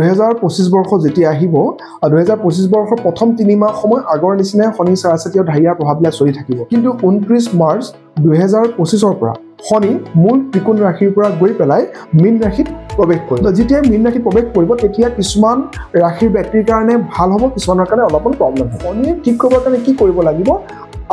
2025 বৰ্ষ যেতিয়া আহিব 2025 বৰ্ষৰ প্ৰথম 3 মাহ সময় আগৰ নিচিনা শনি চাৰাচাতি আৰু ঢাইয়াৰ প্ৰভাৱবিলাক চলি থাকিব কিন্তু 29 মাৰ্চ 2025 ৰ পৰা শনি মূল ত্ৰিকোণ ৰাশিৰ পৰা গৈ পেলাই মীন ৰাশিত প্ৰৱেশ কৰিব যেতিয়া মীন ৰাশিত প্ৰৱেশ কৰিব তেতিয়া কিছুমান ৰাশিৰ ব্যক্তিৰ কাৰণে ভাল হ'ব কিছুমানৰ কাৰণে অলপমান প্ৰব্লেম হ'ব শনিয়ে ঠিক কৰিবৰ কাৰণে কি কৰিব লাগিব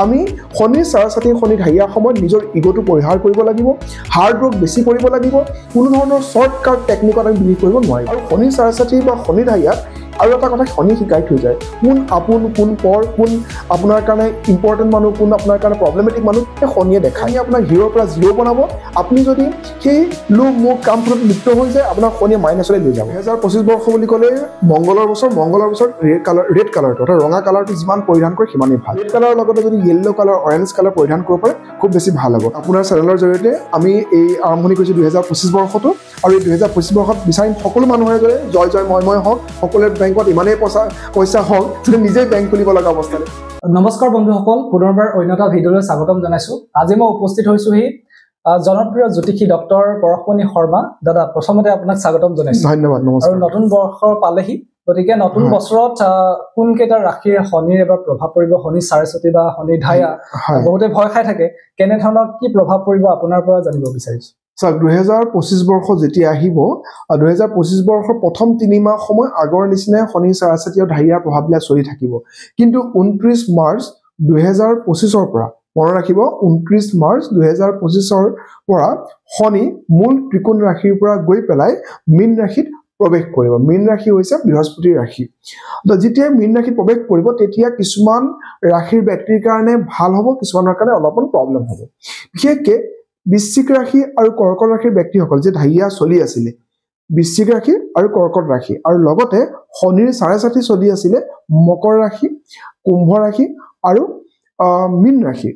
আমি শনিৰ চাৰাচাতি শনি ঢাইয়াৰ সময়ত নিজৰ ইগোটো পৰিহাৰ কৰিব লাগিব হাৰ্ড ৱৰ্ক বেছি কৰিব লাগিব কোনো ধৰণৰ শৰ্টকাট টেকনিকত আমি বিলিভ কৰিব নোৱাৰিম আৰু শনিৰ চাৰাচাতি বা শনি ঢাইয়াত আৰু এটা কথা শনি শিকাই থৈ যায় কোন আপোন কোন পৰ কোন আপোনাৰ কাৰণে ইম্পৰ্টেণ্ট মানুহ কোন আপোনাৰ কাৰণে প্ৰব্লেমেটিক মানুহ এই শনিয়ে দেখায় আপোনাক হিৰোৰ পৰা জিৰ' বনাব আপুনি যদি সেই লোভ মোহ কামবোৰত লিপ্ত হৈ যায় আপোনাক শনিয়ে মাইনাছলৈ লৈ যাব 2025 বৰ্ষ বুলি ক'লে মংগলৰ বছৰ ৰেড কালাৰটো অৰ্থাৎ ৰঙা কালাৰটো যিমান পৰিধান কৰে সিমানেই ভাল ৰেড কালাৰৰ লগতে যদি য়েল্ল' কালাৰ অৰেঞ্জ কালাৰ পৰিধান কৰিব পাৰে খুব বেছি ভাল হ'ব আপোনাৰ চেনেলৰ জৰিয়তে আমি এই আৰম্ভণি কৰিছোঁ 2025 বৰ্ষটো আৰু এই 2025 বৰ্ষত বিচাৰিম সকলো মানুহৰে দৰে জয় জয় ময় হওক সকলোৰে বেংকত ইমানেই পইচা হওক যে নিজেই বেংক খুলিব লগা অৱস্থা নমস্কাৰ বন্ধুসকল পুনৰবাৰ অন্য এটা ভিডিঅ'লৈ স্বাগতম জনাইছোঁ আজি মই উপস্থিত হৈছোহি জনপ্ৰিয় জ্যোতিষী ডক্টৰ পৰশমণি শৰ্মা দাদা প্ৰথমতে আপোনাক স্বাগতম জনাইছোঁ ধন্যবাদ নমস্কাৰ আৰু নতুন বৰ্ষ পালেহি গতিকে নতুন বছৰত কোন কেইটা ৰাশিৰ শনিৰ এবাৰ প্ৰভাৱ পৰিব শনি চাৰাচতি বা শনি ঢাইয়া বহুতে ভয় খাই থাকে কেনে ধৰণৰ কি প্ৰভাৱ পৰিব আপোনাৰ পৰা জানিব বিচাৰিছোঁ 2025 বৰ্ষ যেতিয়া আহিব 2025 বৰ্ষৰ প্ৰথম 3 মাহ সময় আগৰ নিচিনা শনি চাৰাচাতি আৰু ঢাইয়াৰ প্ৰভাৱবিলাক চলি থাকিব কিন্তু 29 মাৰ্চ 2025 ৰ পৰা মনত ৰাখিব 29 মাৰ্চ 2025 ৰ পৰা শনি মূল ত্ৰিকোণ ৰাশিৰ পৰা গৈ পেলাই মীন ৰাশিত প্ৰৱেশ কৰিব মীন ৰাশি হৈছে বৃহস্পতিৰ ৰাশি যেতিয়া মীন ৰাশিত প্ৰৱেশ কৰিব তেতিয়া কিছুমান ৰাশিৰ ব্যক্তিৰ কাৰণে ভাল হ'ব কিছুমানৰ কাৰণে অলপমান প্ৰব্লেম হ'ব বিশেষকৈ বৃশ্চিক ৰাশি আৰু কৰ্কট ৰাশিৰ ব্যক্তিসকল যে ঢাইয়া চলি আছিলে বৃশ্চিক ৰাশি আৰু কৰ্কট ৰাশি আৰু লগতে শনিৰ চাৰাচাতি চলি আছিলে মকৰ ৰাশি কুম্ভ ৰাশি আৰু মীন ৰাশি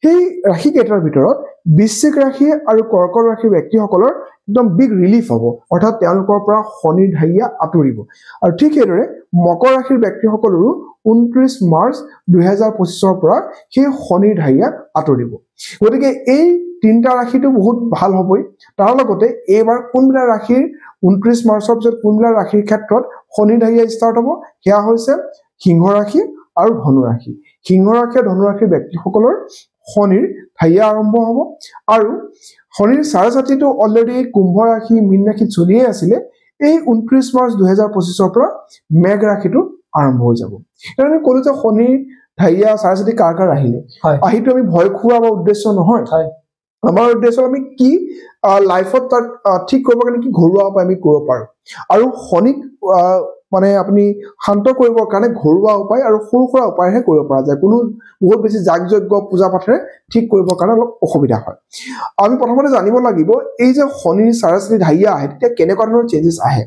সেই ৰাশিকেইটাৰ ভিতৰত বৃশ্চিক ৰাশি আৰু কৰ্কট ৰাশিৰ ব্যক্তিসকলৰ একদম বিগ ৰিলিফ হ'ব অৰ্থাৎ তেওঁলোকৰ পৰা শনিৰ ঢাইয়া আঁতৰিব আৰু ঠিক সেইদৰে মকৰ ৰাশিৰ ব্যক্তিসকলৰো 29 মাৰ্চ 2025 ৰ পৰা সেই শনিৰ ঢাইয়া আঁতৰিব গতিকে এই তিনিটা ৰাশিটো বহুত ভাল হ'বই তাৰ লগতে এইবাৰ কোনবিলাক ৰাশিৰ 29 মাৰ্চৰ পিছত কোনবিলাক ৰাশিৰ ক্ষেত্ৰত শনি ঢাইয়া ষ্টাৰ্ট হ'ব সেয়া হৈছে সিংহ ৰাশি আৰু ধনু ৰাশি সিংহ ৰাশি আৰু ধনু ৰাশিৰ ব্যক্তিসকলৰ শনিৰ ঢাইয়া আৰম্ভ হ'ব আৰু শনিৰ চাৰাচাতিটো অলৰেডি কুম্ভ ৰাশি মীন ৰাশিত চলিয়ে আছিলে এই 29 মাৰ্চ 2025 ৰ পৰা মেঘ ৰাশিটো আৰম্ভ হৈ যাব কাৰণ আমি ক'লো যে শনিৰ ঢাইয়া চাৰাচাতি কাৰ আহিলে আহিটো আমি ভয় খোৱা বা উদ্দেশ্য নহয় আমাৰ উদ্দেশ্য আমি কি লাইফত তাক ঠিক কৰিব কাৰণে কি ঘৰুৱা উপায় আমি কৰিব পাৰোঁ আৰু শনিক মানে আপুনি শান্ত কৰিবৰ কাৰণে ঘৰুৱা উপায় আৰু সৰু সুৰা উপায়হে কৰিব পৰা যায় কোনো বহুত বেছি যাগযজ্ঞ পূজা পাঠেৰে ঠিক কৰিবৰ কাৰণে অলপ অসুবিধা হয় আমি প্ৰথমতে জানিব লাগিব এই যে শনিৰ চাৰাচাতি ঢাইয়া আহে তেতিয়া কেনেকুৱা ধৰণৰ চেঞ্জেছ আহে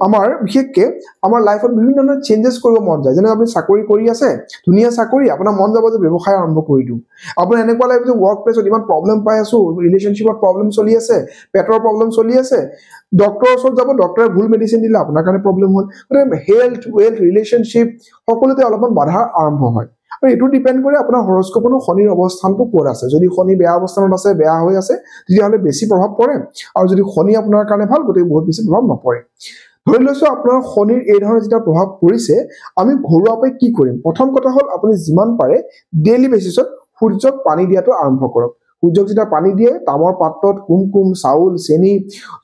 আমাৰ বিশেষকৈ আমাৰ লাইফত বিভিন্ন ধৰণৰ চেঞ্জেছ কৰিব মন যায় যেনে আপুনি চাকৰি কৰি আছে ধুনীয়া চাকৰি আপোনাৰ মন যাব যে ব্যৱসায় আৰম্ভ কৰি দিওঁ আপোনাৰ এনেকুৱা লাগিব যে ৱৰ্ক প্লেচত ইমান প্ৰব্লেম পাই আছোঁ ৰিলেশ্যনশ্বিপত প্ৰব্লেম চলি আছে পেটৰ প্ৰব্লেম চলি আছে ডক্টৰৰ ওচৰত যাব ডক্টৰে ভুল মেডিচিন দিলে আপোনাৰ কাৰণে প্ৰব্লেম হ'ল হেল্থ ৱেল্থ ৰিলেশ্যনশ্বিপ সকলোতে অলপমান বাধা আৰম্ভ হয় আৰু এইটো ডিপেণ্ড কৰে আপোনাৰ হৰস্কোপতো শনিৰ অৱস্থানটো ক'ত আছে যদি শনি বেয়া অৱস্থানত আছে বেয়া হৈ আছে তেতিয়াহ'লে বেছি প্ৰভাৱ পৰে আৰু যদি শনি আপোনাৰ কাৰণে ভাল গতিকে বহুত বেছি প্ৰভাৱ নপৰে ধৰি লৈছোঁ আপোনাৰ শনিৰ এই ধৰণৰ যেতিয়া প্ৰভাৱ পৰিছে আমি ঘৰুৱাকৈ কি কৰিম প্ৰথম কথা হ'ল আপুনি যিমান পাৰে ডেইলি বেচিছত সূৰ্যক পানী দিয়াটো আৰম্ভ কৰক সূৰ্যক যেতিয়া পানী দিয়ে তামৰ পাত্ৰত কুমকুম চাউল চেনি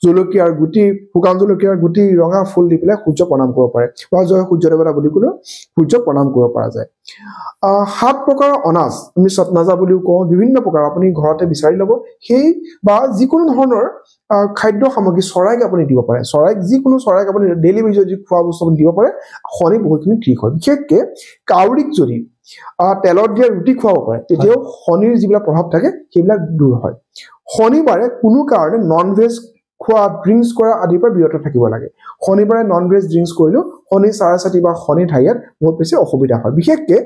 জলকীয়াৰ গুটি শুকান জলকীয়াৰ গুটি ৰঙা ফুল দি পেলাই সূৰ্য প্ৰণাম কৰিব পাৰে বা জয় সূৰ্য দেৱতা বুলি ক'লেও সূৰ্যক প্ৰণাম কৰিব পৰা যায় 7 প্ৰকাৰৰ অনাজ আমি সতনাজা বুলিও কওঁ বিভিন্ন প্ৰকাৰ আপুনি ঘৰতে বিচাৰি ল'ব সেই বা যিকোনো ধৰণৰ খাদ্য সামগ্ৰী চৰাইক আপুনি দিব পাৰে চৰাইক যিকোনো চৰাইক আপুনি ডেইলি বেচিছত যি খোৱা বস্তু আপুনি দিব পাৰে শনি বহুতখিনি ঠিক হয় বিশেষকৈ কাউৰীক যদি তেলত দিয়া ৰুটি খুৱাব পাৰে তেতিয়াও শনিৰ যিবিলাক প্ৰভাৱ থাকে সেইবিলাক দূৰ হয় শনিবাৰে কোনো কাৰণে নন ভেজ খোৱা ড্ৰিংকছ কৰা আদিৰ পৰা বিৰত থাকিব লাগে শনিবাৰে নন ভেজ ড্ৰিংকছ কৰিলেও শনি চাৰাচাতি বা শনি ঢাইয়াত বহুত বেছি অসুবিধা হয় বিশেষকৈ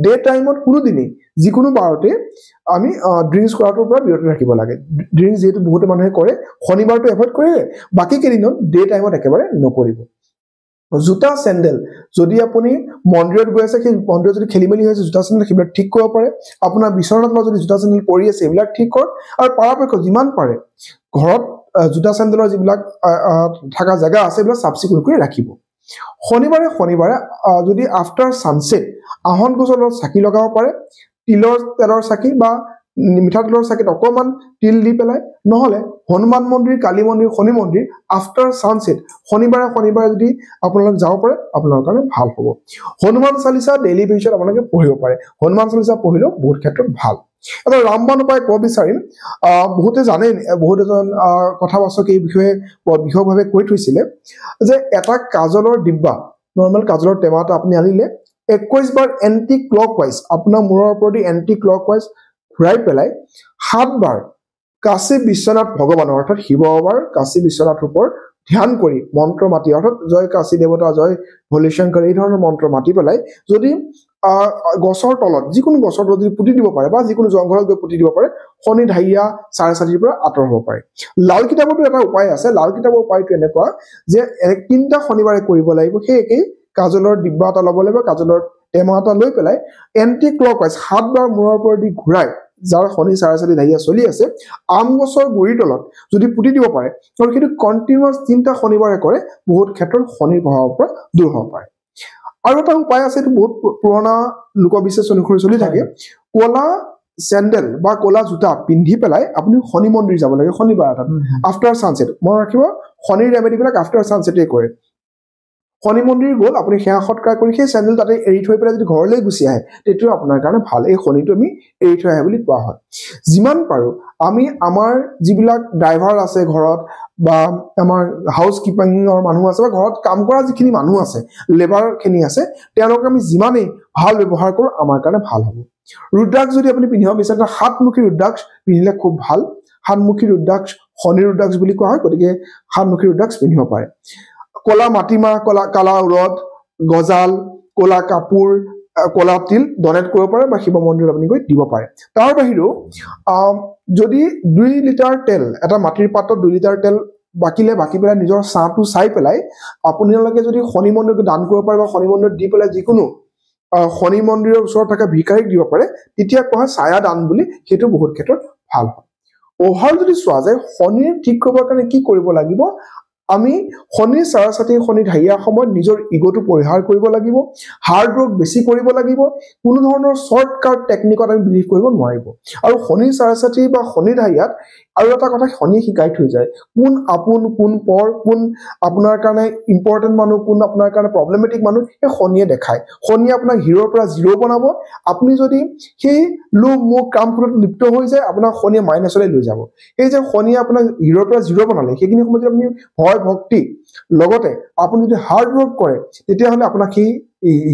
ডে টাইমত কোনোদিনেই যিকোনো বাৰতে আমি ড্ৰিংকছ কৰাটোৰ পৰা বিৰত ৰাখিব লাগে ড্ৰিংকছ যিহেতু বহুতে মানুহে কৰে শনিবাৰটো এভইড কৰে বাকী কেইদিনত ডে টাইমত একেবাৰে নকৰিব জোতা চেণ্ডেল যদি আপুনি মন্দিৰত গৈ আছে সেই মন্দিৰত যদি খেলি মেলি হৈছে জোতা চেণ্ডেল সেইবিলাক ঠিক কৰিব পাৰে আপোনাৰ বিচনাত যদি জোতা চেণ্ডেল পৰি আছে এইবিলাক ঠিক কৰক আৰু পৰাপক্ষত যিমান পাৰে ঘৰত জোতা চেণ্ডেলৰ যিবিলাক থকা জেগা আছে এইবিলাক চাফ চিকুণ কৰি ৰাখিব শনিবাৰে যদি আফটাৰ সানসেট আহন গছৰ লগত চাকি লগাব পাৰে তিলৰ তেলৰ চাকি বা মিঠাতেলৰ চাকিত অকমান তিল দি পেলাই নহলে হনুমান মন্দিৰ কালী মন্দিৰ শনি মন্দিৰ আফটাৰ সানসেট শনিবাৰে যদি আপোনালোক যাব পাৰে আপোনালোকৰ কাৰণে ভাল হ'ব হনুমান চালিসা ডেইলি বেচিছত আপোনালোকে পঢ়িব পাৰে হনুমান চালিসা পঢ়িলেও বহুত ক্ষেত্ৰত ভাল এটা ৰামবান উপায় ক'ব বিচাৰিম বহুতে জানে বহুত এজন কথাবাচক এই বিষয়ে বিশেষভাৱে কৈ থৈছিলে যে এটা কাজলৰ ডিব্বা নৰ্মেল কাজলৰ টেমা এটা আপুনি আনিলে 21 বাৰ এন্টি ক্লকৱাইজ আপোনাৰ মূৰৰ ওপৰত এন্টি ক্লকৱাইজ ঘূৰাই পেলাই 7 বাৰ কাশী বিশ্বনাথ ভগৱানৰ অৰ্থাৎ শিৱ বাবাৰ কাশী বিশ্বনাথৰ ওপৰত ধ্যান কৰি মন্ত্ৰ মাতি অৰ্থাৎ জয় কাশী দেৱতা জয় ভোলে শংকৰ এই ধৰণৰ মন্ত্ৰ মাতি পেলাই যদি গছৰ তলত যিকোনো গছৰ তলত যদি পুতি দিব পাৰে বা যিকোনো জংঘলত গৈ পুতি দিব পাৰে শনি ঢাইয়া 4:30 পৰা আঁতৰ হ'ব পাৰে লাল কিতাপতো এটা উপায় আছে লাল কিতাপৰ উপায়টো এনেকুৱা যে তিনিটা শনিবাৰে কৰিব লাগিব সেই একেই কাজলৰ ডিব্বা এটা ল'ব লাগিব কাজলৰ টেমা এটা লৈ পেলাই এন্টি ক্লকৱাইজ 7 বাৰ মূৰৰ ওপৰত দি ঘূৰাই যাৰ শনি 4:30 ঢাইয়া চলি আছে আম গছৰ গুৰি তলত যদি পুতি দিব পাৰে আৰু সেইটো কন্টিনিউয়াছ তিনিটা শনিবাৰে কৰে বহুত ক্ষেত্ৰত শনিৰ প্ৰভাৱৰ পৰা দূৰ হ'ব পাৰে আৰু এটা উপায় আছে এইটো বহুত পুৰণা লোকবিশ্বাস অনুসৰি চলি থাকে কলা চেণ্ডেল বা কলা জোতা পিন্ধি পেলাই আপুনি শনি মন্দিৰ যাব লাগে শনিবাৰ এটাত আফটাৰ সানসেট মন ৰাখিব শনিৰ ৰেমেডিবিলাক আফটাৰ সানসেটে কৰে শনি মন্দিৰ গ'ল আপুনি সেয়া সৎকাৰ কৰি সেই চেণ্ডেল তাতে এৰি থৈ পেলাই যদি ঘৰলৈ গুচি আহে তেতিয়া আপোনাৰ কাৰণে ভাল এই শনিটো আমি এৰি থৈ আহে বুলি কোৱা হয় যিমান পাৰো আমি আমাৰ যিবিলাক ড্ৰাইভাৰ আছে ঘৰত বা আমাৰ হাউস কিপিংৰ মানুহ আছে বা ঘৰত কাম কৰা যিখিনি মানুহ আছে লেবাৰ খিনি আছে তেওঁলোকক আমি যিমানেই ভাল ব্যৱহাৰ কৰো আমাৰ কাৰণে ভাল হ'ব ৰুদ্ৰাক্ষ যদি আপুনি পিন্ধিব বিচাৰে হাতমুখী ৰুদ্ৰাক্ষ পিন্ধিলে খুব ভাল হাতমুখী ৰুদ্ৰাক্ষ শনি ৰুদ্ৰাক্ষ বুলি কোৱা হয় গতিকে হাতমুখী ৰুদ্ৰাক্ষ পিন্ধিব পাৰে কলা মাটিমাহ কলা কালা উৰদ গজাল কলা কাপোৰ কলা তিল ডনেট কৰিব পাৰে বা শিৱ মন্দিৰত আপুনি গৈ দিব পাৰে তাৰ বাহিৰেও যদি 2 লিটাৰ তেল এটা মাটিৰ পাত্ৰত 2 লিটাৰ তেল বাকি পেলাই নিজৰ চাহটো চাই পেলাই আপোনালোকে যদি শনি মন্দিৰত দান কৰিব পাৰে বা শনি মন্দিৰত দি পেলাই যিকোনো শনি মন্দিৰৰ ওচৰত থকা ভিকাৰীক দিব পাৰে তেতিয়া কোৱা ছায়া দান বুলি সেইটো বহুত ক্ষেত্ৰত ভাল হয় ওভাৰ যদি চোৱা যায় শনিৰ ঠিক কৰিবৰ কাৰণে কি কৰিব লাগিব আমি শনি 4:30 শনি ঢাইয়া সময়ত নিজৰ ইগোটো পৰিহাৰ কৰিব লাগিব হাৰ্ড ৱৰ্ক বেছি কৰিব লাগিব কোনো ধৰণৰ শৰ্টকাট টেকনিকত আমি বিলিভ কৰিব নোৱাৰিব আৰু শনি 4:30 বা শনি ঢাইয়াত আৰু এটা কথা শনি শিকাই থৈ যায় কোন আপোন কোন পৰ কোন আপোনাৰ কাৰণে ইম্পৰ্টেন্ট মানুহ কোন আপোনাৰ কাৰণে প্ৰবলেমেটিক মানুহ এই শনিয়ে দেখায় শনিয়ে আপোনাক হিৰোৰ পৰা জিৰো বনাব আপুনি যদি সেই লোভ মোহ কাম কৰাত লিপ্ত হৈ যায় আপোনাক শনিয়ে মাইনাছলৈ লৈ যাব এই যে শনিয়ে আপোনাক হিৰোৰ পৰা জিৰো বনালে সেইখিনি সময়ত আপুনি ভয় ভক্তি লগতে আপুনি যদি হাৰ্ড ৱৰ্ক কৰে তেতিয়া হলে আপোনাক সেই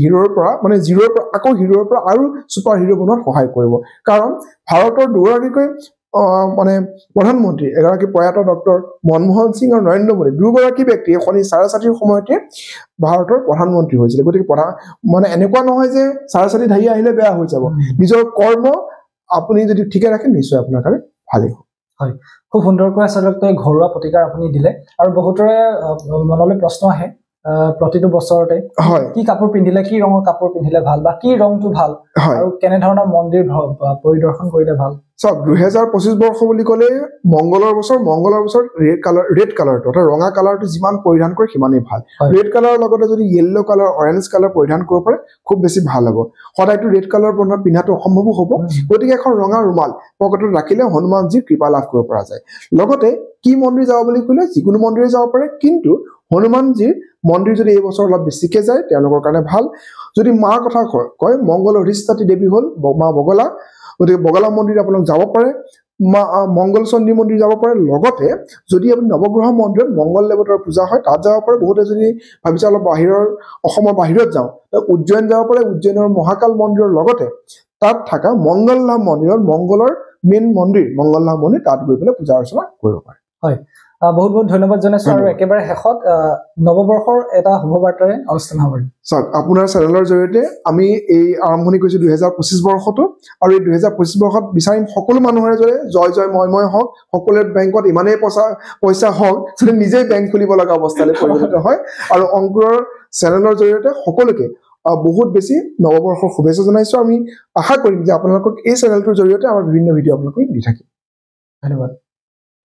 হিৰোৰ পৰা মানে জিৰোৰ পৰা আকৌ হিৰোৰ পৰা আৰু সুপাৰ হিৰো বনোৱাত সহায় কৰিব কাৰণ ভাৰতৰ দুগৰাকীকৈ মানে প্ৰধানমন্ত্ৰী এগৰাকী প্ৰয়াত ডক্টৰ মনমোহন সিং আৰু নৰেন্দ্ৰ মোদী দুগৰাকী ব্যক্তিয়ে শনি 4:30 সময়তে ভাৰতৰ প্ৰধানমন্ত্ৰী হৈছিল গতিকে মানে এনেকুৱা নহয় যে 4:30 ঢাইয়া আহিলে বেয়া হৈ যাব নিজৰ কৰ্ম আপুনি যদি ঠিকে ৰাখে নিশ্চয় আপোনাৰ কাৰণে ভালেই হ'ব হয় খুব সুন্দৰকৈ আচলতে ঘৰুৱা প্ৰতিকাৰ আপুনি দিলে আৰু বহুতৰে মনলৈ প্ৰশ্ন আহে প্ৰতিটো বছৰতে কি কাপোৰ পিন্ধিলে কি ৰঙৰ কাপোৰ পিন্ধিলে ভাল বা কি ৰংটো ভাল আৰু কেনে ধৰণৰ মন্দিৰ পৰিদৰ্শন কৰিলে ভাল সব 2025 বৰ্ষ বুলি ক'লে মংগলৰ বছৰ ৰেড কালাৰটো অৰ্থাৎ ৰঙা কালাৰটো যিমান পৰিধান কৰে সিমানেই ভাল ৰেড কালাৰৰ লগতে যদি ইয়েলো কালাৰ অৰেঞ্জ কালাৰ পৰিধান কৰিব পাৰে খুব বেছি ভাল হ'ব সদায়টো ৰেড কালাৰ পিন্ধাটো অসম্ভৱ হ'ব গতিকে এখন ৰঙা ৰুমাল পকেটত ৰাখিলে হনুমানজীৰ কৃপা লাভ কৰিব পৰা যায় লগতে কি মন্দিৰ যাব বুলি ক'লে যিকোনো মন্দিৰে যাব পাৰে কিন্তু হনুমানজীৰ মন্দিৰ যদি এই বছৰ অলপ বেছিকে যায় তেওঁলোকৰ কাৰণে ভাল যদি মাৰ কথা কয় মংগলৰ অধিষ্ঠাত্ৰী দেৱী হ'ল মা বগলা গতিকে বগলা মন্দিৰ আপোনালোক যাব পাৰে মংগল চণ্ডী মন্দিৰ যাব পাৰে লগতে যদি আপুনি নৱগ্ৰহ মন্দিৰত মংগল দেৱতাৰ পূজা হয় তাত যাব পাৰে বহুতে যদি ভাবিছে অলপ অসমৰ বাহিৰত যাওঁ উজ্জয়ন যাব পাৰে উজ্জয়নৰ মহাকাল মন্দিৰৰ লগতে তাত থকা মংগলধাম মন্দিৰত মংগলৰ মেইন মন্দিৰ মংগলধাম মন্দিৰ তাত গৈ পেলাই পূজা অৰ্চনা কৰিব পাৰে হয় বহুত বহুত ধন্যবাদ জনাইছো আৰু একেবাৰে শেষত নৱবৰ্ষৰ এটা শুভবাৰ্তাৰে অনুষ্ঠান হ'ব স্যাৰ আপোনাৰ চেনেলৰ জৰিয়তে আমি এই আৰম্ভণি কৰিছো 2025 বৰ্ষটো আৰু এই 2025 বৰ্ষত বিচাৰিম সকলো মানুহৰে জয় জয় ময় হওক সকলোৰে বেংকত ইমানেই পইচা হওক যে নিজে বেংক খুলিব লগা অৱস্থালৈ পৰিণত হয় আৰু অংকুৰৰ চেনেলৰ জৰিয়তে সকলোকে বহুত বেছি নৱবৰ্ষৰ শুভেচ্ছা জনাইছো আমি আশা কৰিম যে আপোনালোকক এই চেনেলটোৰ জৰিয়তে আমাৰ বিভিন্ন ভিডিঅ' আপোনালোকক দি থাকিম ধন্যবাদ